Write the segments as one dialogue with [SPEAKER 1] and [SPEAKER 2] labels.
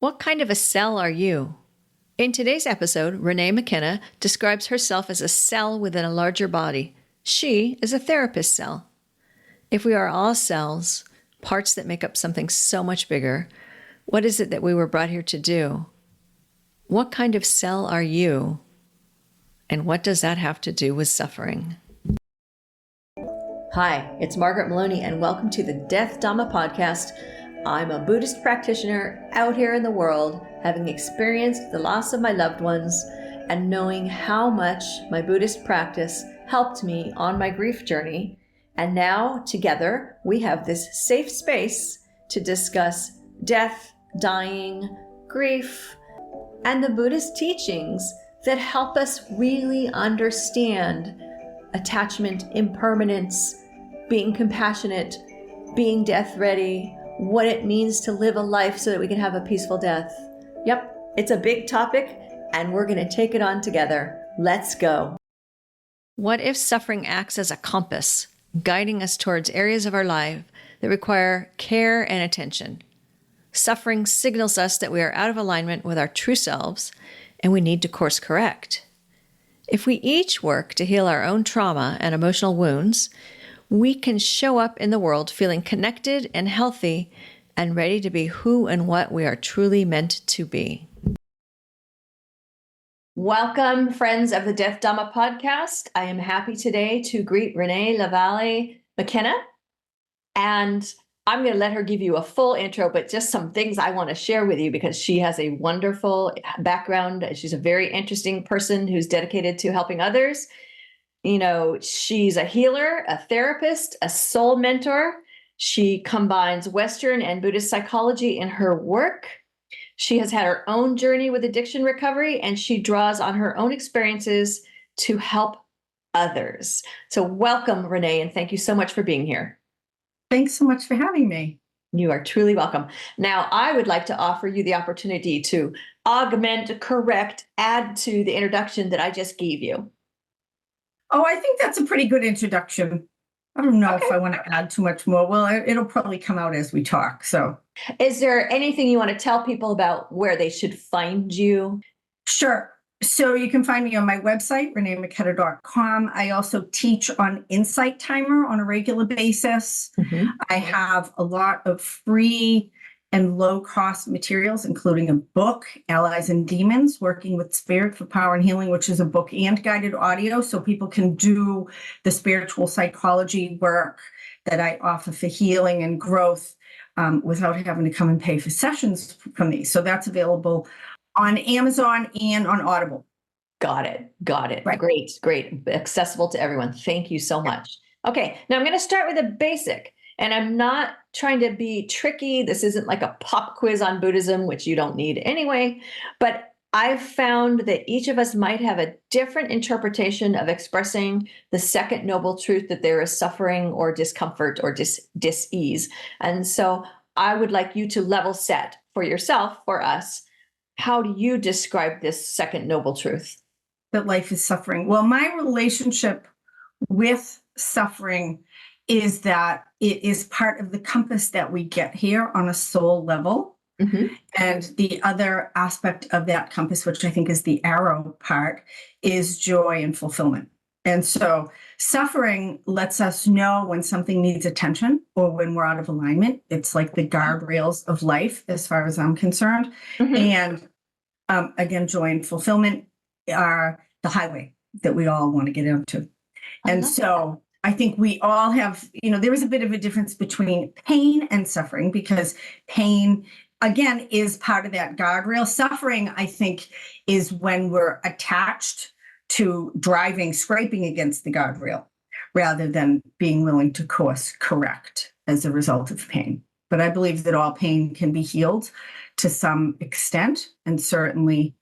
[SPEAKER 1] What kind of a cell are you? In today's episode, Renee McKenna describes herself as a cell within a larger body. She is a therapist cell. If we are all cells, parts that make up something so much bigger, what is it that we were brought here to do? What kind of cell are you? And what does that have to do with suffering? Hi, it's Margaret Maloney, and welcome to the Dhamma podcast. I'm a Buddhist practitioner out here in the world, having experienced the loss of my loved ones and knowing how much my Buddhist practice helped me on my grief journey. And now, together, we have this safe space to discuss death, dying, grief, and the Buddhist teachings that help us really understand attachment, impermanence, being compassionate, being death ready, what it means to live a life so that we can have a peaceful death. Yep, it's a big topic, and we're going to take it on together. Let's go. What if suffering acts as a compass, guiding us towards areas of our life that require care and attention? Suffering signals us that we are out of alignment with our true selves, and we need to course correct. If we each work to heal our own trauma and emotional wounds, we can show up in the world feeling connected and healthy and ready to be who and what we are truly meant to be. Welcome, friends of the Death Dhamma podcast. I am happy today to greet Renee McKenna, and I'm going to let her give you a full intro, but just some things I want to share with you because she has a wonderful background. She's a very interesting person who's dedicated to helping others. You know, she's a healer, a therapist, a soul mentor. She combines Western and Buddhist psychology in her work. She has had her own journey with addiction recovery, and she draws on her own experiences to help others. So welcome, Renee, and thank you so much for being here.
[SPEAKER 2] Thanks so much for having me.
[SPEAKER 1] You are truly welcome. Now, I would like to offer you the opportunity to augment, correct, add to the introduction that I just gave you.
[SPEAKER 2] Oh, I think that's a pretty good introduction. I don't know if I want to add too much more. Well, it'll probably come out as we talk. So,
[SPEAKER 1] is there anything you want to tell people about where they should find you?
[SPEAKER 2] Sure. So you can find me on my website, reneemckenna.com. I also teach on Insight Timer on a regular basis. Mm-hmm. I have a lot of free and low-cost materials, including a book, Allies and Demons, Working with Spirit for Power and Healing, which is a book and guided audio, so people can do the spiritual psychology work that I offer for healing and growth without having to come and pay for sessions from me. So that's available on Amazon and on Audible.
[SPEAKER 1] Got it. Right. Great. Accessible to everyone. Thank you so much. Okay, now I'm going to start with a basic. And I'm not trying to be tricky. This isn't like a pop quiz on Buddhism, which you don't need anyway. But I've found that each of us might have a different interpretation of expressing the second noble truth, that there is suffering or discomfort or dis-ease. And so I would like you to level set for yourself, for us. How do you describe this second noble truth?
[SPEAKER 2] That life is suffering. Well, my relationship with suffering is that it is part of the compass that we get here on a soul level. Mm-hmm. And the other aspect of that compass, which I think is the arrow part, is joy and fulfillment. And so suffering lets us know when something needs attention or when we're out of alignment. It's like the guardrails of life, as far as I'm concerned. Mm-hmm. And again, joy and fulfillment are the highway that we all want to get into. And so I think we all have, there is a bit of a difference between pain and suffering, because pain, again, is part of that guardrail. Suffering, I think, is when we're attached to scraping against the guardrail, rather than being willing to course correct as a result of pain. But I believe that all pain can be healed to some extent. And certainly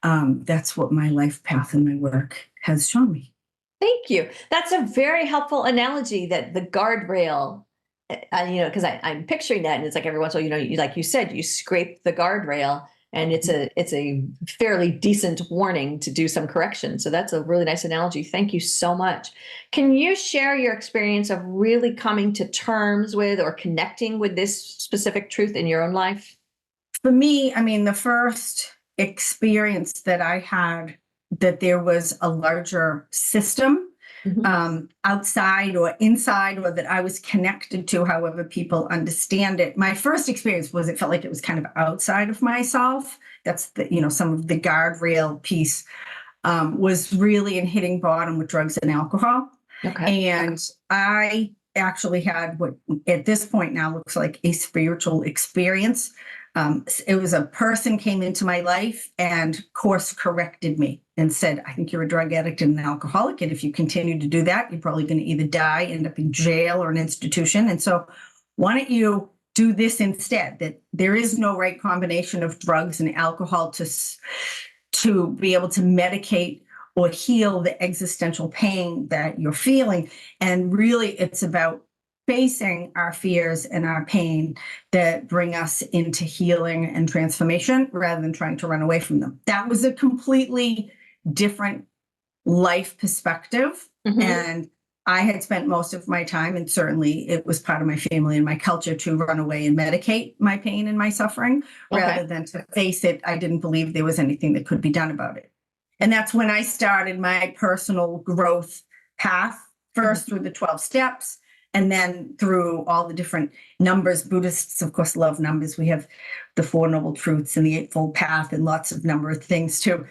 [SPEAKER 2] that's what my life path and my work has shown me.
[SPEAKER 1] Thank you. That's a very helpful analogy, that the guardrail, because I'm picturing that, and it's like every once in a while, like you said, you scrape the guardrail, and it's a fairly decent warning to do some correction. So that's a really nice analogy. Thank you so much. Can you share your experience of really coming to terms with or connecting with this specific truth in your own life?
[SPEAKER 2] For me, I mean, the first experience that I had that there was a larger system outside or inside, or that I was connected to, however people understand it. My first experience was it felt like it was kind of outside of myself. That's some of the guardrail piece was really in hitting bottom with drugs and alcohol.
[SPEAKER 1] Okay.
[SPEAKER 2] And I actually had what at this point now looks like a spiritual experience. It was a person came into my life and course corrected me and said, I think you're a drug addict and an alcoholic. And if you continue to do that, you're probably going to either die, end up in jail or an institution. And so why don't you do this instead? That there is no right combination of drugs and alcohol to be able to medicate or heal the existential pain that you're feeling. And really, it's about facing our fears and our pain that bring us into healing and transformation rather than trying to run away from them. That was a completely different life perspective. And I had spent most of my time, and certainly it was part of my family and my culture, to run away and medicate my pain and my suffering rather than to face it. I didn't believe there was anything that could be done about it. And that's when I started my personal growth path, first through the 12 steps, and then through all the different numbers. Buddhists, of course, love numbers. We have the Four Noble Truths and the Eightfold Path and lots of number of things too.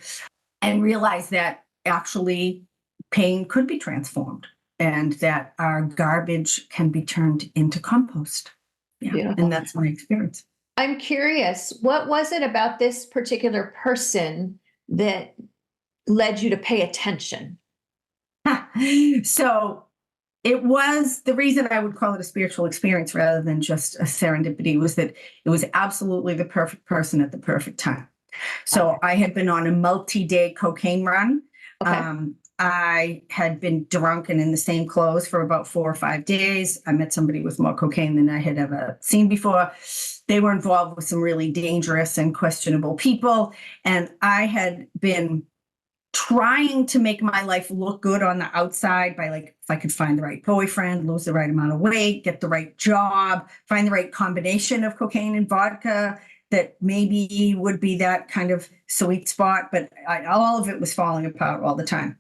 [SPEAKER 2] And realize that actually pain could be transformed and that our garbage can be turned into compost. Yeah. And that's my experience.
[SPEAKER 1] I'm curious, what was it about this particular person that led you to pay attention?
[SPEAKER 2] So it was, the reason I would call it a spiritual experience rather than just a serendipity was that it was absolutely the perfect person at the perfect time. So I had been on a multi-day cocaine run. I had been drunk and in the same clothes for about 4 or 5 days. I met somebody with more cocaine than I had ever seen before. They were involved with some really dangerous and questionable people. And I had been trying to make my life look good on the outside by, like, if I could find the right boyfriend, lose the right amount of weight, get the right job, find the right combination of cocaine and vodka that maybe would be that kind of sweet spot. But all of it was falling apart all the time.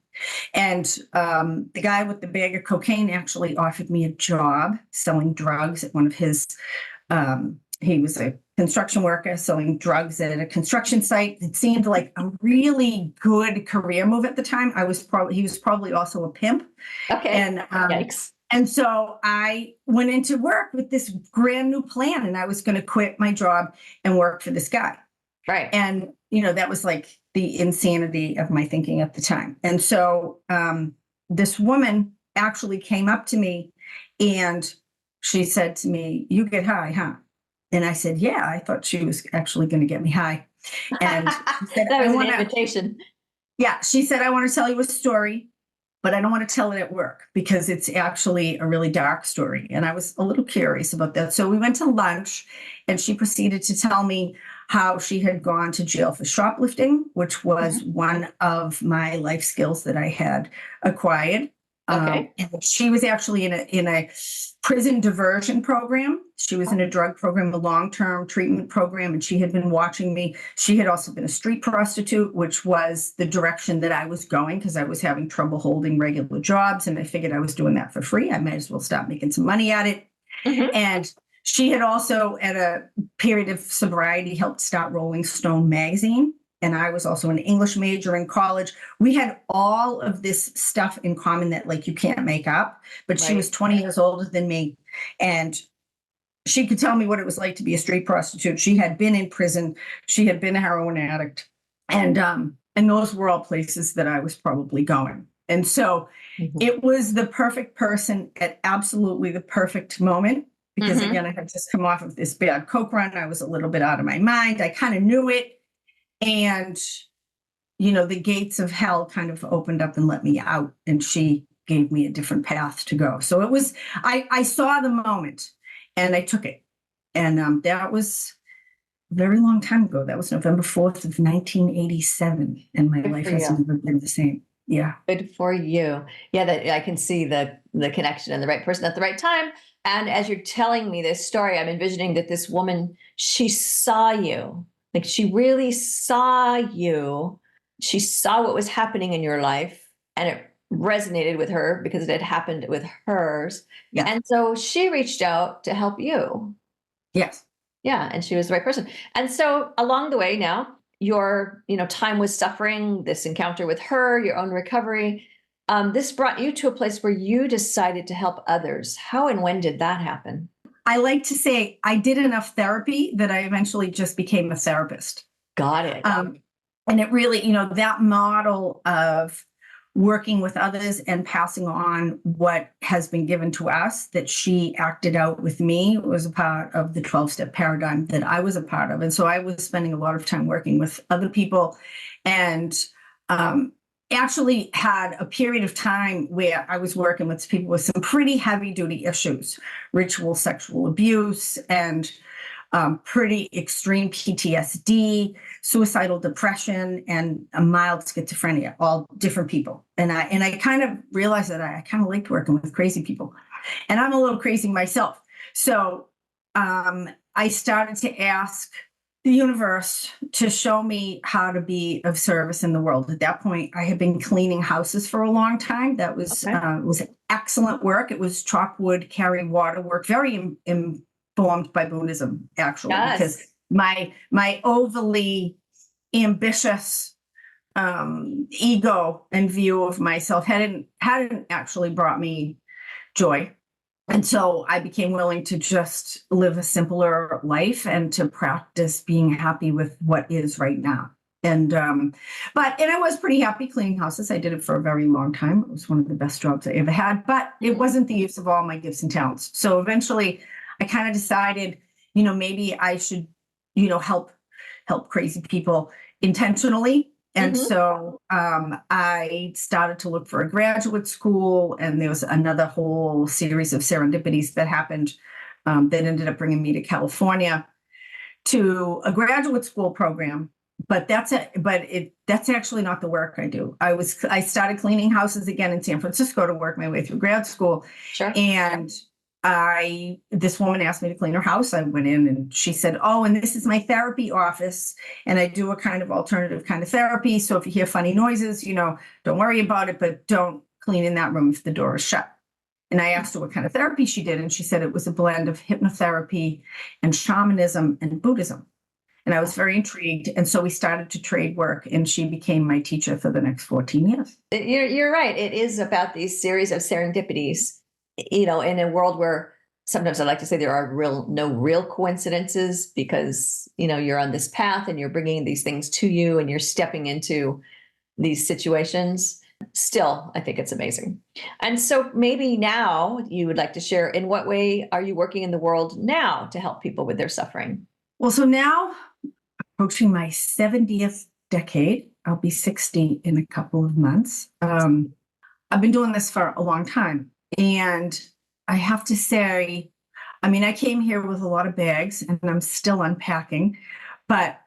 [SPEAKER 2] And the guy with the bag of cocaine actually offered me a job selling drugs at one of his, he was a construction worker selling drugs at a construction site. It seemed like a really good career move at the time. He was probably also a pimp.
[SPEAKER 1] Okay.
[SPEAKER 2] And
[SPEAKER 1] yikes.
[SPEAKER 2] And so I went into work with this brand new plan, and I was going to quit my job and work for this guy.
[SPEAKER 1] Right.
[SPEAKER 2] And, that was like the insanity of my thinking at the time. And so this woman actually came up to me and she said to me, "You get high, huh?" And I said, "Yeah." I thought she was actually going to get me high. And she said,
[SPEAKER 1] that was an invitation.
[SPEAKER 2] Yeah. She said, "I want to tell you a story, but I don't want to tell it at work because it's actually a really dark story." And I was a little curious about that. So we went to lunch and she proceeded to tell me how she had gone to jail for shoplifting, which was one of my life skills that I had acquired. And she was actually in a prison diversion program. She was in a drug program, a long-term treatment program, and she had been watching me. She had also been a street prostitute, which was the direction that I was going because I was having trouble holding regular jobs. And I figured I was doing that for free. I might as well stop making some money at it. And she had also, at a period of sobriety, helped start Rolling Stone magazine. And I was also an English major in college. We had all of this stuff in common that, like, you can't make up. But she was 20 years older than me. And she could tell me what it was like to be a street prostitute. She had been in prison. She had been a heroin addict. And those were all places that I was probably going. And so it was the perfect person at absolutely the perfect moment. Because again, I had just come off of this bad coke run. I was a little bit out of my mind. I kind of knew it. And, the gates of hell kind of opened up and let me out. And she gave me a different path to go. So it was, I saw the moment and I took it. And that was a very long time ago. That was November 4th of 1987. And my life has never been the same. Yeah.
[SPEAKER 1] Good for you. Yeah, that I can see the the connection and the right person at the right time. And as you're telling me this story, I'm envisioning that this woman, she saw you, like she really saw you. She saw what was happening in your life, and it resonated with her because it had happened with hers.
[SPEAKER 2] Yeah.
[SPEAKER 1] And so she reached out to help you.
[SPEAKER 2] Yes.
[SPEAKER 1] Yeah. And she was the right person. And so along the way now, your, time with suffering, this encounter with her, your own recovery, this brought you to a place where you decided to help others. How and when did that happen?
[SPEAKER 2] I like to say I did enough therapy that I eventually just became a therapist.
[SPEAKER 1] Got it.
[SPEAKER 2] And it really, that model of working with others and passing on what has been given to us that she acted out with me was a part of the 12-step paradigm that I was a part of. And so I was spending a lot of time working with other people, and actually had a period of time where I was working with people with some pretty heavy duty issues, ritual sexual abuse, and pretty extreme PTSD, suicidal depression, and a mild schizophrenia, all different people. And I kind of realized that I kind of liked working with crazy people, and I'm a little crazy myself. So I started to ask the universe to show me how to be of service in the world. At that point, I had been cleaning houses for a long time. That was was excellent work. It was chop wood, carry water work, very informed by Buddhism, actually,
[SPEAKER 1] Yes.
[SPEAKER 2] because my overly ambitious ego and view of myself hadn't actually brought me joy. And so I became willing to just live a simpler life and to practice being happy with what is right now. And I was pretty happy cleaning houses. I did it for a very long time. It was one of the best jobs I ever had, but it wasn't the use of all my gifts and talents. So eventually I kind of decided, maybe I should, help crazy people intentionally. And so I started to look for a graduate school, and there was another whole series of serendipities that happened that ended up bringing me to California to a graduate school program. But that's actually not the work I do. I started cleaning houses again in San Francisco to work my way through grad school.
[SPEAKER 1] Sure.
[SPEAKER 2] And this woman asked me to clean her house. I went in and she said, "Oh, and this is my therapy office. And I do a kind of alternative kind of therapy. So if you hear funny noises, don't worry about it, but don't clean in that room if the door is shut." And I asked her what kind of therapy she did. And she said it was a blend of hypnotherapy and shamanism and Buddhism. And I was very intrigued. And so we started to trade work, and she became my teacher for the next 14 years.
[SPEAKER 1] You're right. It is about these series of serendipities, in a world where sometimes I like to say there are no real coincidences, because, you're on this path and you're bringing these things to you and you're stepping into these situations. Still, I think it's amazing. And so maybe now you would like to share, in what way are you working in the world now to help people with their suffering?
[SPEAKER 2] Well, so now approaching my 70th decade, I'll be 60 in a couple of months. I've been doing this for a long time. And I have to say, I came here with a lot of bags, and I'm still unpacking, but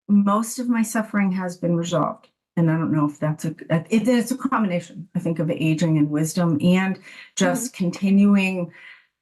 [SPEAKER 2] most of my suffering has been resolved. And I don't know if it's a combination, I think, of aging and wisdom, and just continuing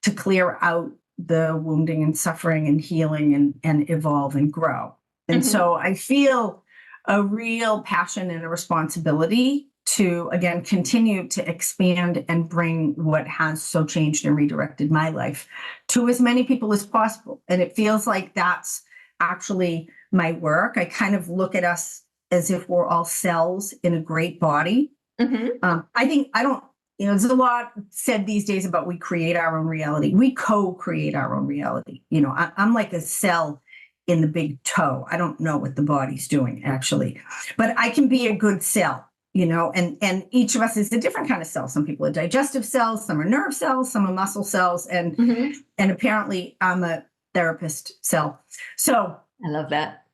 [SPEAKER 2] to clear out the wounding and suffering and healing and evolve and grow. And so I feel a real passion and a responsibility to, again, continue to expand and bring what has so changed and redirected my life to as many people as possible. And it feels like that's actually my work. I kind of look at us as if we're all cells in a great body. There's a lot said these days about we create our own reality. We co-create our own reality. I'm like a cell in the big toe. I don't know what the body's doing, actually, but I can be a good cell. And each of us is a different kind of cell. Some people are digestive cells, some are nerve cells, some are muscle cells, and apparently I'm a therapist cell. So
[SPEAKER 1] I love that.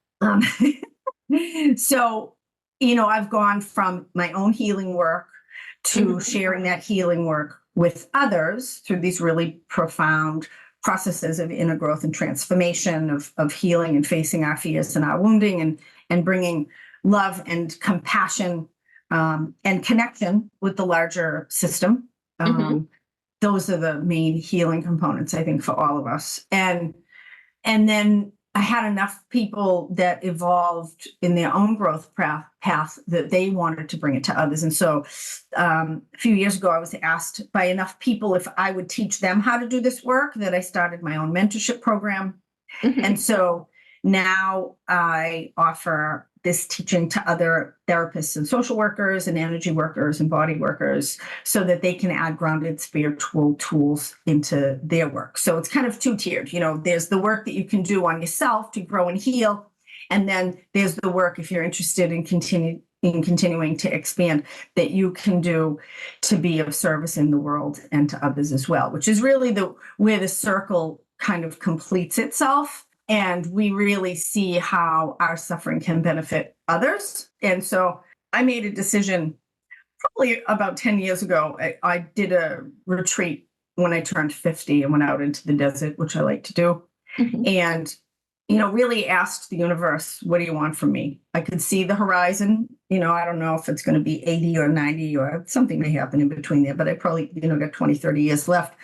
[SPEAKER 2] So, I've gone from my own healing work to sharing that healing work with others through these really profound processes of inner growth and transformation, of healing and facing our fears and our wounding, and bringing love and compassion and connection with the larger system. those are the main healing components, I think, for all of us. And then I had enough people that evolved in their own growth path that they wanted to bring it to others. And so a few years ago, I was asked by enough people if I would teach them how to do this work, that I started my own mentorship program. Mm-hmm. And so now I offer this teaching to other therapists and social workers and energy workers and body workers so that they can add grounded spiritual tools into their work. So it's kind of two-tiered. There's the work that you can do on yourself to grow and heal. And then there's the work, if you're interested in continuing to expand, that you can do to be of service in the world and to others as well, which is really where the circle kind of completes itself. And we really see how our suffering can benefit others. And so I made a decision probably about 10 years ago. I did a retreat when I turned 50 and went out into the desert, which I like to do. Mm-hmm. And, really asked the universe, what do you want from me? I could see the horizon. I don't know if it's going to be 80 or 90 or something may happen in between there, but I probably, got 20, 30 years left.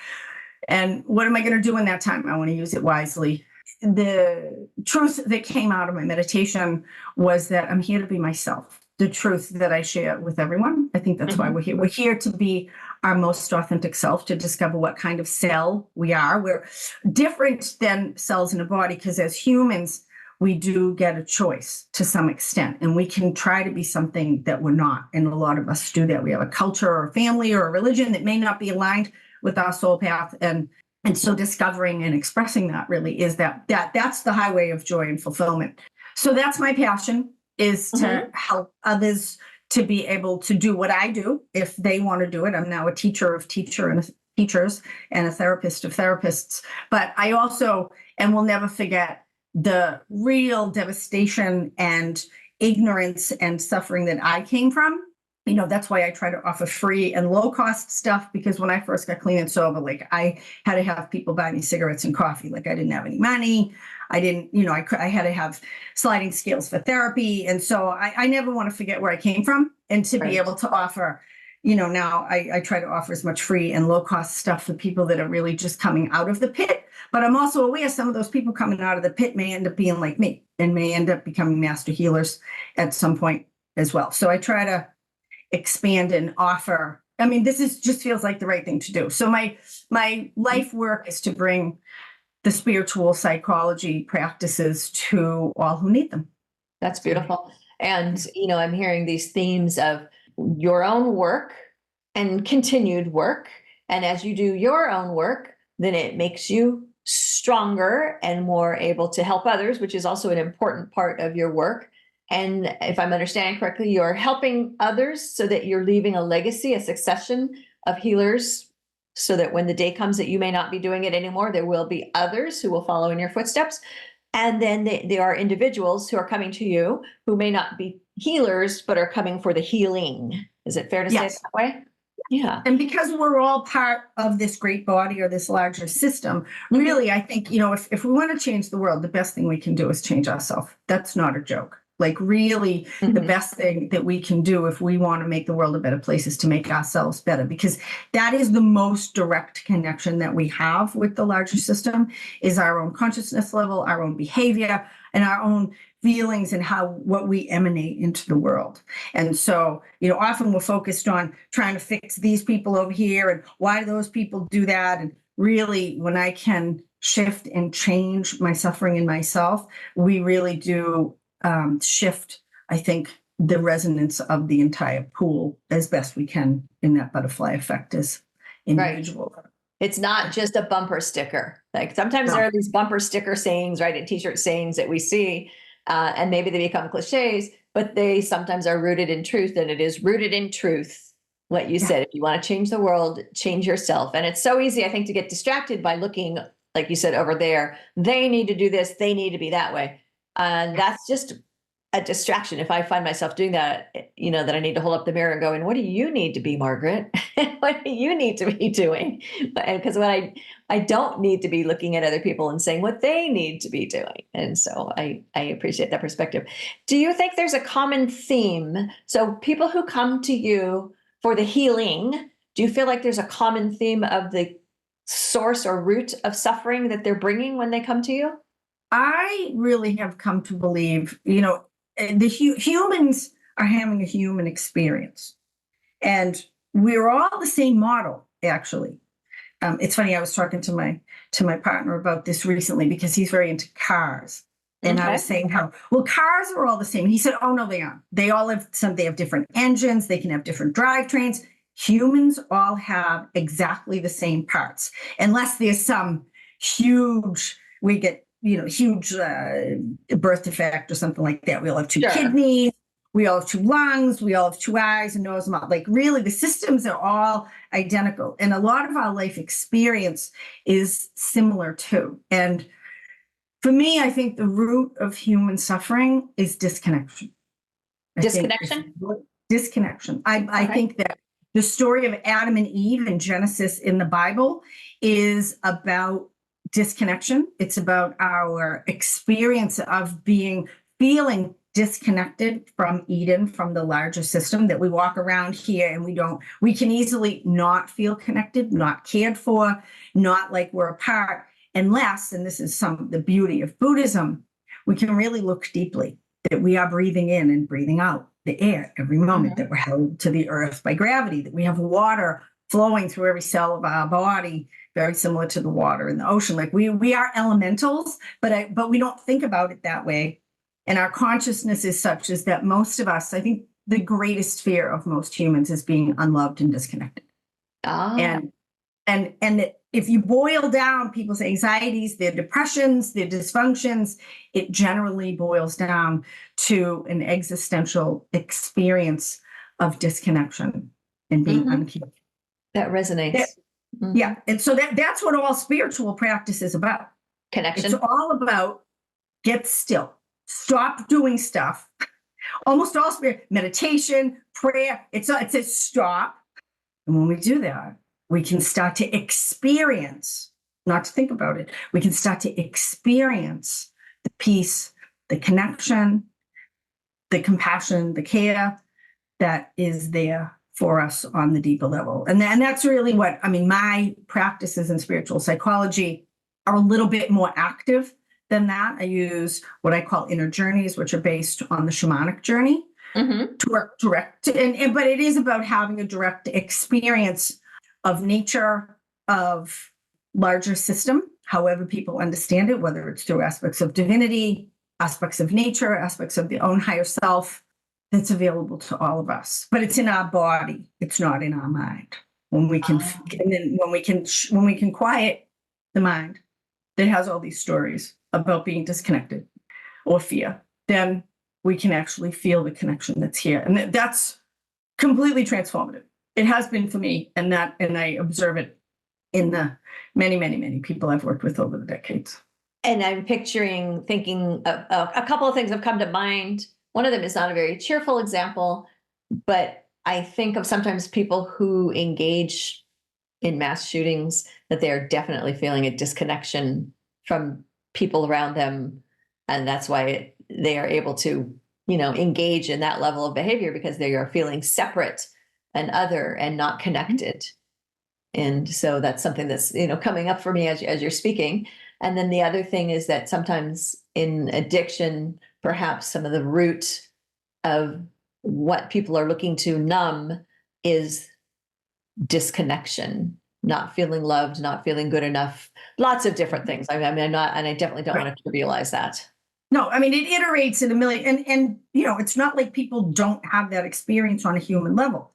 [SPEAKER 2] And what am I going to do in that time? I want to use it wisely. The truth that came out of my meditation was that I'm here to be myself, the truth that I share with everyone. I think that's mm-hmm. why we're here. We're here to be our most authentic self, to discover what kind of cell we are. We're different than cells in a body because as humans, we do get a choice to some extent, and we can try to be something that we're not. And a lot of us do that. We have a culture or a family or a religion that may not be aligned with our soul path. And so discovering and expressing that really is that's the highway of joy and fulfillment. So that's my passion, is to mm-hmm. help others to be able to do what I do if they want to do it. I'm now a teacher of teachers and a therapist of therapists. But I also, and will never forget, the real devastation and ignorance and suffering that I came from. That's why I try to offer free and low cost stuff, because when I first got clean and sober, I had to have people buy me cigarettes and coffee. I didn't have any money. I didn't, I had to have sliding scales for therapy. And so I never want to forget where I came from, and to be able to offer, now I try to offer as much free and low cost stuff for people that are really just coming out of the pit. But I'm also aware some of those people coming out of the pit may end up being like me and may end up becoming master healers at some point as well. So I try to expand and offer. This just feels like the right thing to do. So my life work is to bring the spiritual psychology practices to all who need them.
[SPEAKER 1] That's beautiful. And, I'm hearing these themes of your own work and continued work. And as you do your own work, then it makes you stronger and more able to help others, which is also an important part of your work. And if I'm understanding correctly, you're helping others so that you're leaving a legacy, a succession of healers, so that when the day comes that you may not be doing it anymore, there will be others who will follow in your footsteps. And then there are individuals who are coming to you who may not be healers, but are coming for the healing. Is it fair to say it that way? Yeah.
[SPEAKER 2] And because we're all part of this great body or this larger system, really, I think, if we want to change the world, the best thing we can do is change ourselves. That's not a joke. Really, mm-hmm. the best thing that we can do if we want to make the world a better place is to make ourselves better, because that is the most direct connection that we have with the larger system, is our own consciousness level, our own behavior, and our own feelings and what we emanate into the world. And so, often we're focused on trying to fix these people over here and why do those people do that? And really, when I can shift and change my suffering in myself, we really do shift, I think, the resonance of the entire pool as best we can in that butterfly effect as individual.
[SPEAKER 1] Right. It's not just a bumper sticker. Sometimes there are these bumper sticker sayings, right, and t-shirt sayings that we see, and maybe they become cliches, but they sometimes are rooted in truth, and it is rooted in truth. What you said, if you want to change the world, change yourself. And it's so easy, I think, to get distracted by looking, like you said, over there. They need to do this. They need to be that way. And that's just a distraction. If I find myself doing that, that I need to hold up the mirror and go, and what do you need to be, Margaret? What do you need to be doing? Because what I don't need to be looking at other people and saying what they need to be doing. And so I appreciate that perspective. Do you think there's a common theme? So people who come to you for the healing, do you feel like there's a common theme of the source or root of suffering that they're bringing when they come to you?
[SPEAKER 2] I really have come to believe, the humans are having a human experience, and we're all the same model, actually. It's funny. I was talking to my partner about this recently because he's very into cars. And I was saying how, well, cars are all the same. And he said, oh, no, they aren't. They all have they have different engines. They can have different drivetrains. Humans all have exactly the same parts, unless there's some huge, we get, huge birth defect or something like that. We all have two kidneys. We all have two lungs. We all have two eyes, and nose, mouth. Like, really, the systems are all identical. And a lot of our life experience is similar too. And for me, I think the root of human suffering is disconnection.
[SPEAKER 1] Disconnection?
[SPEAKER 2] Disconnection. I think that the story of Adam and Eve in Genesis in the Bible is about disconnection. It's about our experience of feeling disconnected from Eden, from the larger system, that we walk around here and we can easily not feel connected, not cared for, not like we're apart, unless, and this is the beauty of Buddhism, we can really look deeply, that we are breathing in and breathing out the air every moment, that we're held to the earth by gravity, that we have water flowing through every cell of our body, very similar to the water in the ocean. Like, we are elementals, but we don't think about it that way. And our consciousness is such as that most of us, I think the greatest fear of most humans is being unloved and disconnected. And if you boil down people's anxieties, their depressions, their dysfunctions, it generally boils down to an existential experience of disconnection and being uncared.
[SPEAKER 1] That resonates.
[SPEAKER 2] Yeah. And so that's what all spiritual practice is about.
[SPEAKER 1] Connection.
[SPEAKER 2] It's all about get still. Stop doing stuff. Almost all spirit, meditation, prayer, it says stop. And when we do that, we can start to experience, not to think about it, we can start to experience the peace, the connection, the compassion, the care that is there for us on the deeper level. And that's really my practices in spiritual psychology are a little bit more active than that. I use what I call inner journeys, which are based on the shamanic journey to work direct. But it is about having a direct experience of nature, of larger system, however people understand it, whether it's through aspects of divinity, aspects of nature, aspects of the own higher self, that's available to all of us. But it's in our body. It's not in our mind. When we can, and then when we can quiet the mind that has all these stories about being disconnected or fear, then we can actually feel the connection that's here. And that's completely transformative. It has been for me, and I observe it in the many, many, many people I've worked with over the decades.
[SPEAKER 1] And I'm thinking a couple of things have come to mind. One of them is not a very cheerful example, but I think of sometimes people who engage in mass shootings, that they're definitely feeling a disconnection from people around them. And that's why they are able to, engage in that level of behavior, because they are feeling separate and other and not connected. And so that's something that's, coming up for me as you're speaking. And then the other thing is that sometimes in addiction, perhaps some of the root of what people are looking to numb is disconnection, not feeling loved, not feeling good enough, lots of different things. I definitely don't want to trivialize that.
[SPEAKER 2] No, it iterates in a million, and it's not like people don't have that experience on a human level.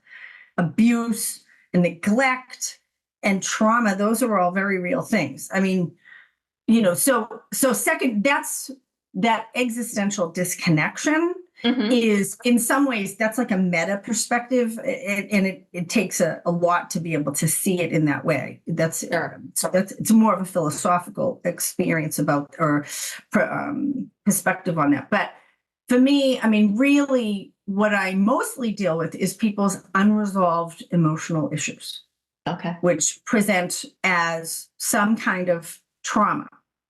[SPEAKER 2] Abuse and neglect and trauma, those are all very real things. So second, that's that existential disconnection is, in some ways, that's like a meta perspective, and it takes a lot to be able to see it in that way. It's more of a philosophical experience about, or perspective on that. But for me, really, what I mostly deal with is people's unresolved emotional issues, which present as some kind of trauma.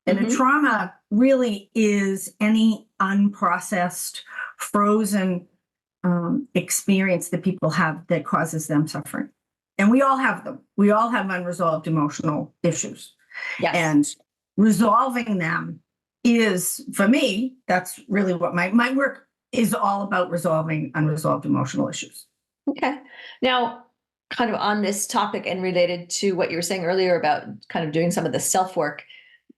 [SPEAKER 2] And a trauma really is any unprocessed, frozen experience that people have that causes them suffering. And we all have them. We all have unresolved emotional issues.
[SPEAKER 1] Yes.
[SPEAKER 2] And resolving them is, for me, that's really what my work is all about, resolving unresolved emotional issues.
[SPEAKER 1] Okay. Now, kind of on this topic and related to what you were saying earlier about kind of doing some of the self work,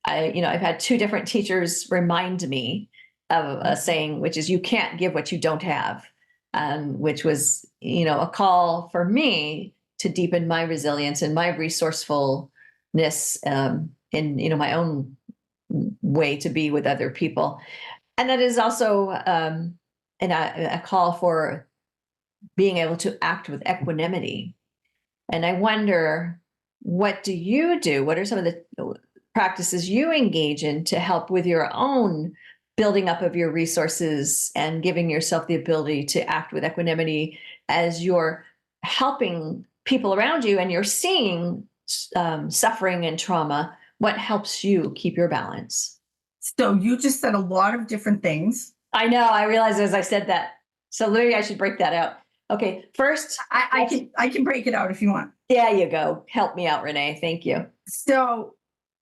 [SPEAKER 1] I've had two different teachers remind me of a saying, which is, you can't give what you don't have, which was, a call for me to deepen my resilience and my resourcefulness in my own way to be with other people. And that is also a call for being able to act with equanimity. And I wonder, what do you do? What are some of the practices you engage in to help with your own building up of your resources and giving yourself the ability to act with equanimity as you're helping people around you and you're seeing suffering and trauma? What helps you keep your balance?
[SPEAKER 2] So you just said a lot of different things.
[SPEAKER 1] I know. I realized as I said that. So maybe I should break that out. Okay. First,
[SPEAKER 2] I can break it out if you want.
[SPEAKER 1] There you go. Help me out, Renee. Thank you.
[SPEAKER 2] So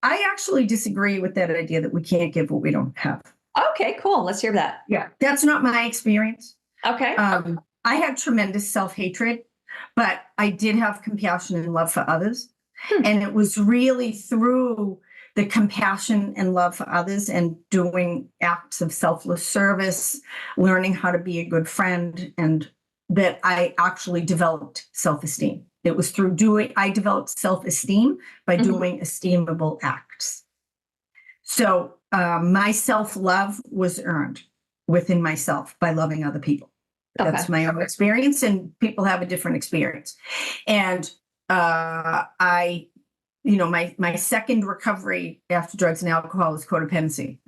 [SPEAKER 2] I actually disagree with that idea that we can't give what we don't have.
[SPEAKER 1] Okay, cool. Let's hear that.
[SPEAKER 2] Yeah, that's not my experience.
[SPEAKER 1] Okay.
[SPEAKER 2] I had tremendous self-hatred, but I did have compassion and love for others. And it was really through the compassion and love for others and doing acts of selfless service, learning how to be a good friend, and that I actually developed self-esteem. It was through I developed self-esteem by doing esteemable acts. So my self-love was earned within myself by loving other people.
[SPEAKER 1] Okay.
[SPEAKER 2] That's my own experience, and people have a different experience. And my second recovery after drugs and alcohol is codependency.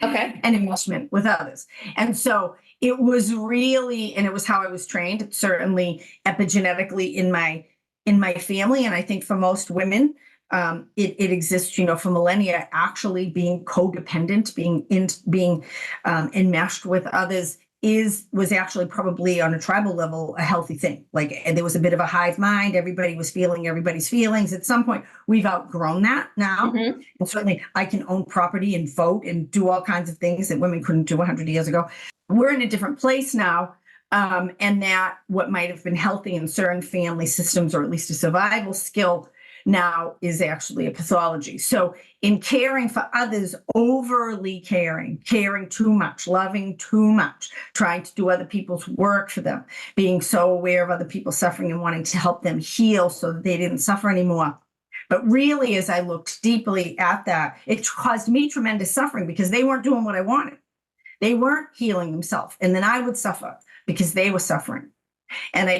[SPEAKER 1] Okay.
[SPEAKER 2] And enmeshment with others. And so it was really, and it was how I was trained. It's certainly epigenetically in my family. And I think for most women, it exists, for millennia, actually being codependent, being enmeshed with others was actually probably on a tribal level a healthy thing. And there was a bit of a hive mind. Everybody was feeling everybody's feelings. At some point, we've outgrown that now. And certainly I can own property and vote and do all kinds of things that women couldn't do 100 years ago. We're in a different place now. And that what might have been healthy in certain family systems, or at least a survival skill, now is actually a pathology. So in caring for others, overly caring too much, loving too much, trying to do other people's work for them, being so aware of other people's suffering and wanting to help them heal so that they didn't suffer anymore. But really, as I looked deeply at that, it caused me tremendous suffering because they weren't doing what I wanted. They weren't healing themselves. And then I would suffer because they were suffering. And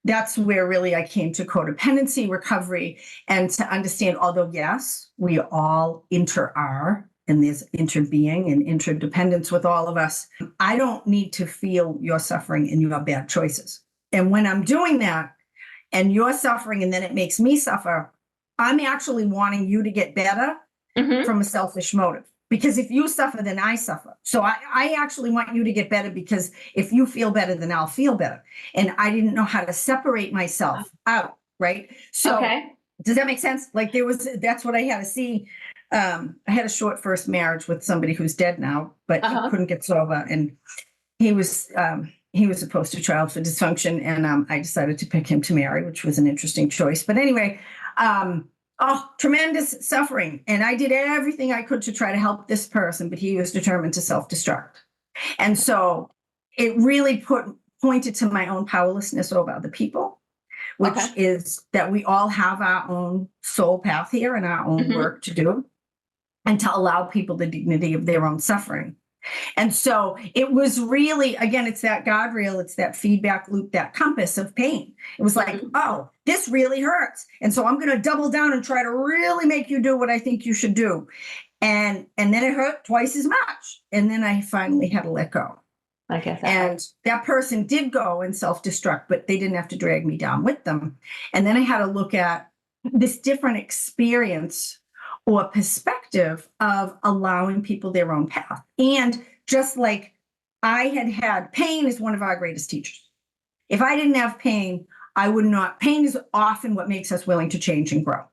[SPEAKER 2] that's where really I came to codependency recovery, and to understand, although yes, we all are, and there's interbeing and interdependence with all of us, I don't need to feel your suffering and your bad choices. And when I'm doing that and you're suffering and then it makes me suffer, I'm actually wanting you to get better from a selfish motive. Because if you suffer, then I suffer. So I actually want you to get better, because if you feel better, then I'll feel better. And I didn't know how to separate myself out, right? So Does that make sense? That's what I had to see. I had a short first marriage with somebody who's dead now, but he couldn't get sober. And he was a poster child for dysfunction. And I decided to pick him to marry, which was an interesting choice. But anyway, tremendous suffering. And I did everything I could to try to help this person, but he was determined to self-destruct. And so it really pointed to my own powerlessness over other people, which is that we all have our own soul path here and our own work to do, and to allow people the dignity of their own suffering. And so it was really, again, it's that guardrail, it's that feedback loop, that compass of pain. It was like, oh, this really hurts. And so I'm going to double down and try to really make you do what I think you should do. And then it hurt twice as much. And then I finally had to let go.
[SPEAKER 1] I get that.
[SPEAKER 2] And that person did go and self-destruct, but they didn't have to drag me down with them. And then I had to look at this different experience or perspective of allowing people their own path. And just like I had pain is one of our greatest teachers. If I didn't have pain, pain is often what makes us willing to change and grow.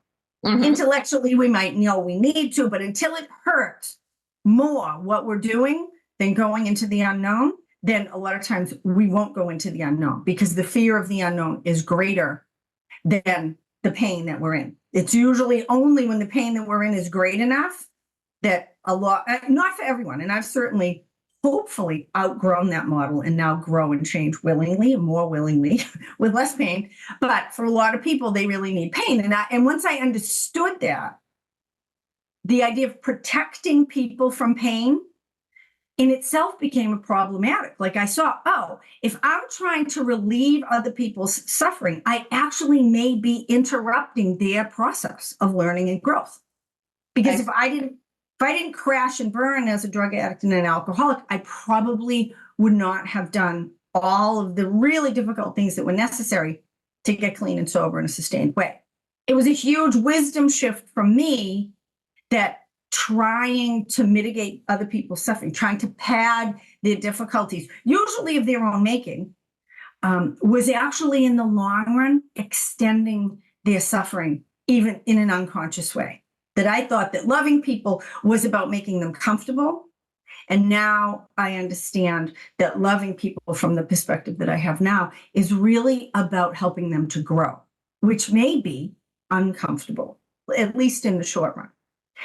[SPEAKER 1] Mm-hmm.
[SPEAKER 2] Intellectually, we might know we need to, but until it hurts more what we're doing than going into the unknown, then a lot of times we won't go into the unknown because the fear of the unknown is greater than the pain that we're in. It's usually only when the pain that we're in is great enough that not for everyone. And I've certainly, hopefully, outgrown that model and now grow and change willingly and more willingly with less pain. But for a lot of people, they really need pain. And once I understood that, the idea of protecting people from pain in itself became problematic. Like I saw, if I'm trying to relieve other people's suffering, I actually may be interrupting their process of learning and growth. Because if I didn't crash and burn as a drug addict and an alcoholic, I probably would not have done all of the really difficult things that were necessary to get clean and sober in a sustained way. It was a huge wisdom shift from me that trying to mitigate other people's suffering, trying to pad their difficulties, usually of their own making, was actually in the long run extending their suffering, even in an unconscious way. That I thought that loving people was about making them comfortable. And now I understand that loving people from the perspective that I have now is really about helping them to grow, which may be uncomfortable, at least in the short run.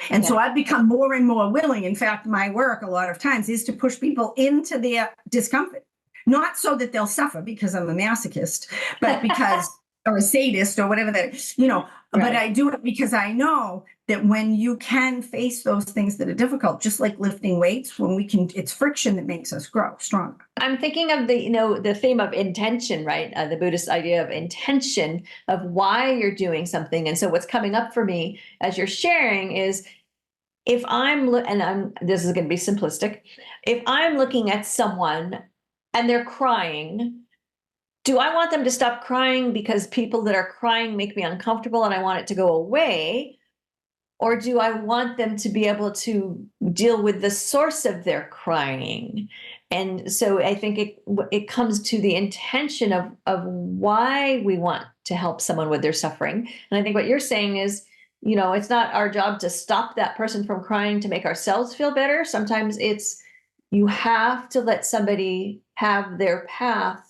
[SPEAKER 2] And so I've become more and more willing. In fact, my work a lot of times is to push people into their discomfort, not so that they'll suffer because I'm a masochist, but because, or a sadist or whatever that, right. But I do it because I know that when you can face those things that are difficult, just like lifting weights, it's friction that makes us grow stronger.
[SPEAKER 1] I'm thinking of the theme of intention, right? The Buddhist idea of intention of why you're doing something. And so what's coming up for me as you're sharing is this is going to be simplistic. If I'm looking at someone and they're crying, do I want them to stop crying because people that are crying make me uncomfortable and I want it to go away? Or do I want them to be able to deal with the source of their crying? And so I think it comes to the intention of why we want to help someone with their suffering. And I think what you're saying is, it's not our job to stop that person from crying to make ourselves feel better. Sometimes you have to let somebody have their path,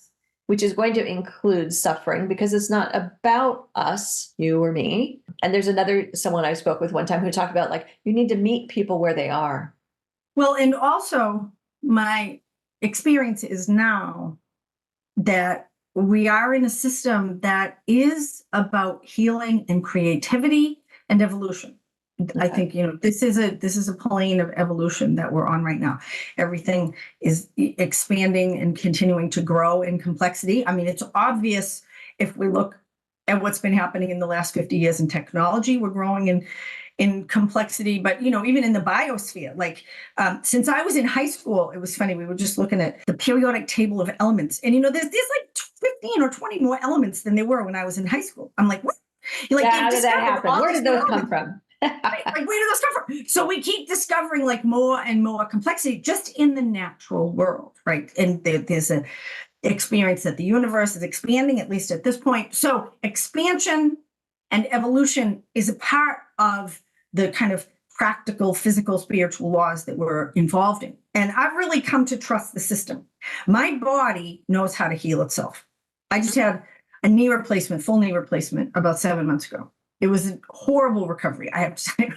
[SPEAKER 1] which is going to include suffering, because it's not about us, you or me. And there's someone I spoke with one time who talked about, you need to meet people where they are.
[SPEAKER 2] Well, and also my experience is now that we are in a system that is about healing and creativity and evolution. Okay. I think, this is a plane of evolution that we're on right now. Everything is expanding and continuing to grow in complexity. I mean, it's obvious if we look at what's been happening in the last 50 years in technology, we're growing in complexity, but, even in the biosphere, since I was in high school, it was funny. We were just looking at the periodic table of elements and, there's 15 or 20 more elements than there were when I was in high school. I'm like, what?
[SPEAKER 1] How did that happen? Where did those come from?
[SPEAKER 2] Right, where do those come from? So we keep discovering more and more complexity just in the natural world, right? And there's an experience that the universe is expanding, at least at this point. So expansion and evolution is a part of the kind of practical, physical, spiritual laws that we're involved in. And I've really come to trust the system. My body knows how to heal itself. I just had a full knee replacement about 7 months ago. It was a horrible recovery, I have to say.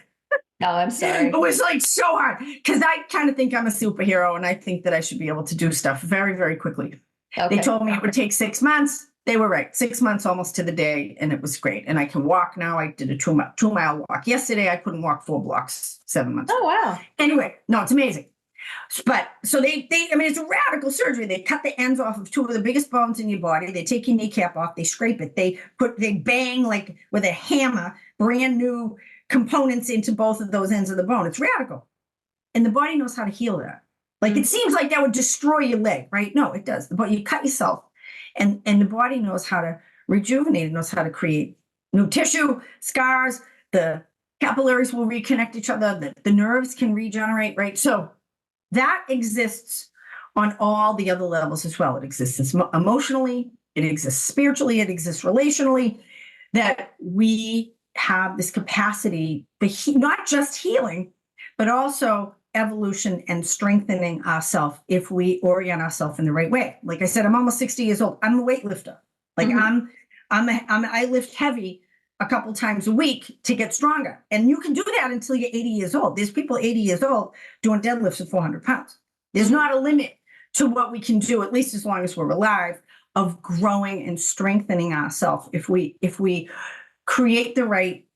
[SPEAKER 1] Oh, I'm sorry.
[SPEAKER 2] It was so hard because I kind of think I'm a superhero and I think that I should be able to do stuff very, very quickly. Okay. They told me it would take 6 months. They were right. 6 months almost to the day. And it was great. And I can walk now. I did a 2-mile walk. Yesterday, I couldn't walk 4 blocks 7 months.
[SPEAKER 1] Oh, wow.
[SPEAKER 2] Anyway, no, it's amazing. But so it's a radical surgery. They cut the ends off of 2 of the biggest bones in your body. They take your kneecap off. They scrape it. They bang with a hammer, brand new components into both of those ends of the bone. It's radical. And the body knows how to heal that. It seems like that would destroy your leg, right? No, it does. But you cut yourself and the body knows how to rejuvenate. It knows how to create new tissue, scars. The capillaries will reconnect each other. The nerves can regenerate, right? So that exists on all the other levels as well. It exists emotionally, it exists spiritually, it exists relationally, that we have this capacity, not just healing, but also evolution and strengthening ourselves if we orient ourselves in the right way. Like I said, I'm almost 60 years old. I'm a weightlifter. Like I lift heavy a couple times a week to get stronger. And you can do that until you're 80 years old. There's people 80 years old doing deadlifts of 400 pounds. There's not a limit to what we can do, at least as long as we're alive, of growing and strengthening ourselves if we create the right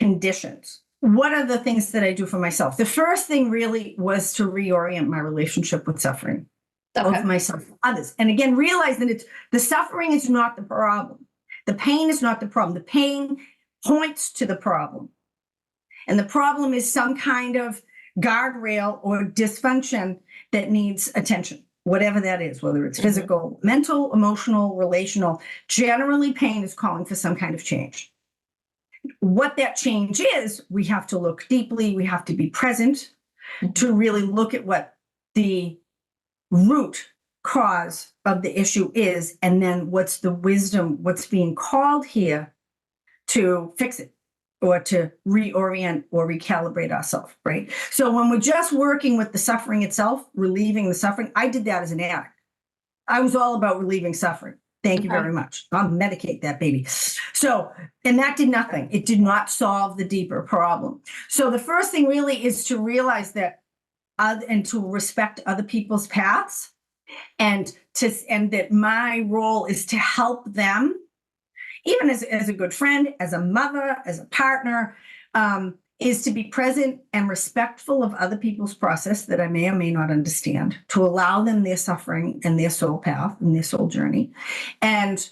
[SPEAKER 2] conditions. What are the things that I do for myself? The first thing really was to reorient my relationship with suffering, both myself and others. And again, realize that the suffering is not the problem. The pain is not the problem. The pain points to the problem. And the problem is some kind of guardrail or dysfunction that needs attention, whatever that is, whether it's physical, mental, emotional, relational. Generally, pain is calling for some kind of change. What that change is, we have to look deeply. We have to be present to really look at what the root cause of the issue is, and then what's the wisdom, what's being called here to fix it or to reorient or recalibrate ourselves, right? So when we're just working with the suffering itself, relieving the suffering, I did that as an addict. I was all about relieving suffering. Thank you very much. I'll medicate that baby. So, and that did nothing. It did not solve the deeper problem. So the first thing really is to realize that and to respect other people's paths, and that my role is to help them, even as a good friend, as a mother, as a partner, is to be present and respectful of other people's process that I may or may not understand, to allow them their suffering and their soul path and their soul journey, and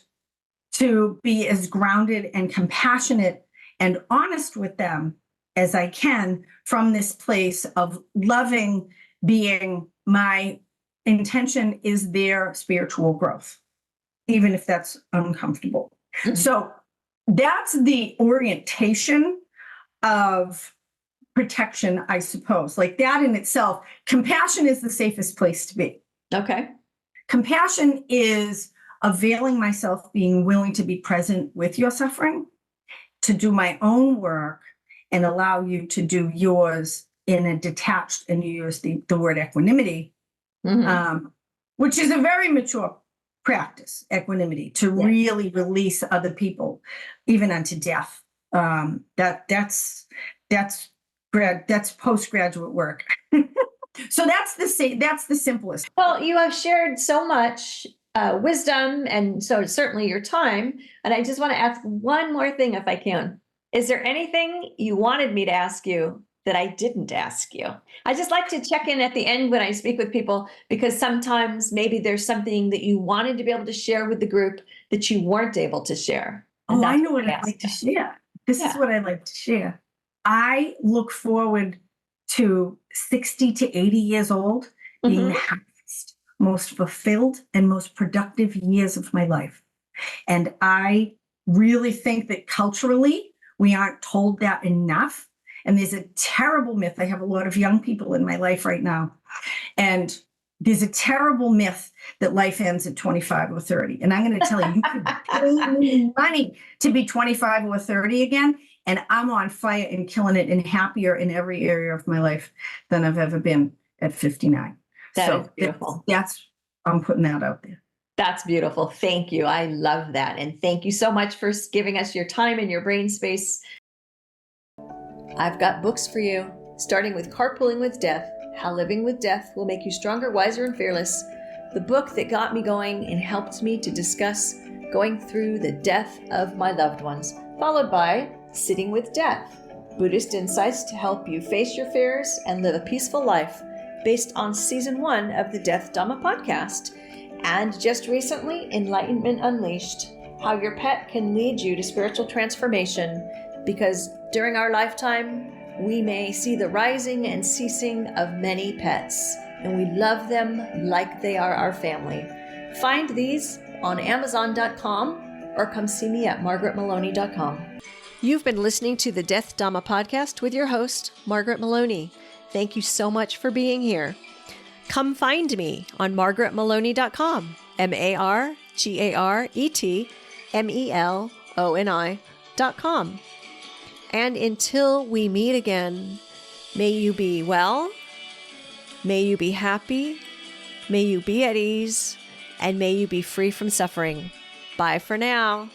[SPEAKER 2] to be as grounded and compassionate and honest with them as I can from this place of loving being. My intention is their spiritual growth, even if that's uncomfortable. So that's the orientation of protection, I suppose. Like that in itself, compassion is the safest place to be.
[SPEAKER 1] Okay.
[SPEAKER 2] Compassion is availing myself, being willing to be present with your suffering, to do my own work and allow you to do yours in a detached, and you use the word equanimity, which is a very mature practice, equanimity, to really release other people, even unto death. That's postgraduate work. So that's the simplest.
[SPEAKER 1] Well, you have shared so much wisdom, and so certainly your time. And I just want to ask one more thing, if I can. Is there anything you wanted me to ask you that I didn't ask you? I just like to check in at the end when I speak with people, because sometimes maybe there's something that you wanted to be able to share with the group that you weren't able to share.
[SPEAKER 2] Oh, I know what I'd like to share. This is what I'd like to share. I look forward to 60 to 80 years old being the happiest, most fulfilled, and most productive years of my life. And I really think that culturally, we aren't told that enough. And there's a terrible myth. I have a lot of young people in my life right now. And there's a terrible myth that life ends at 25 or 30. And I'm going to tell you, you could pay me money to be 25 or 30 again. And I'm on fire and killing it and happier in every area of my life than I've ever been at 59.
[SPEAKER 1] That is beautiful.
[SPEAKER 2] I'm putting that out there.
[SPEAKER 1] That's beautiful. Thank you. I love that. And thank you so much for giving us your time and your brain space. I've got books for you, starting with Carpooling with Death, How Living with Death Will Make You Stronger, Wiser, and Fearless, the book that got me going and helped me to discuss going through the death of my loved ones, followed by Sitting with Death, Buddhist insights to help you face your fears and live a peaceful life, based on Season 1 of the Death Dhamma podcast, and just recently, Enlightenment Unleashed, how your pet can lead you to spiritual transformation, because during our lifetime, we may see the rising and ceasing of many pets, and we love them like they are our family. Find these on Amazon.com or come see me at MargaretMaloney.com. You've been listening to the Death Dhamma podcast with your host, Margaret Maloney. Thank you so much for being here. Come find me on margaretmaloney.com, margaretmeloni.com. And until we meet again, may you be well, may you be happy, may you be at ease, and may you be free from suffering. Bye for now.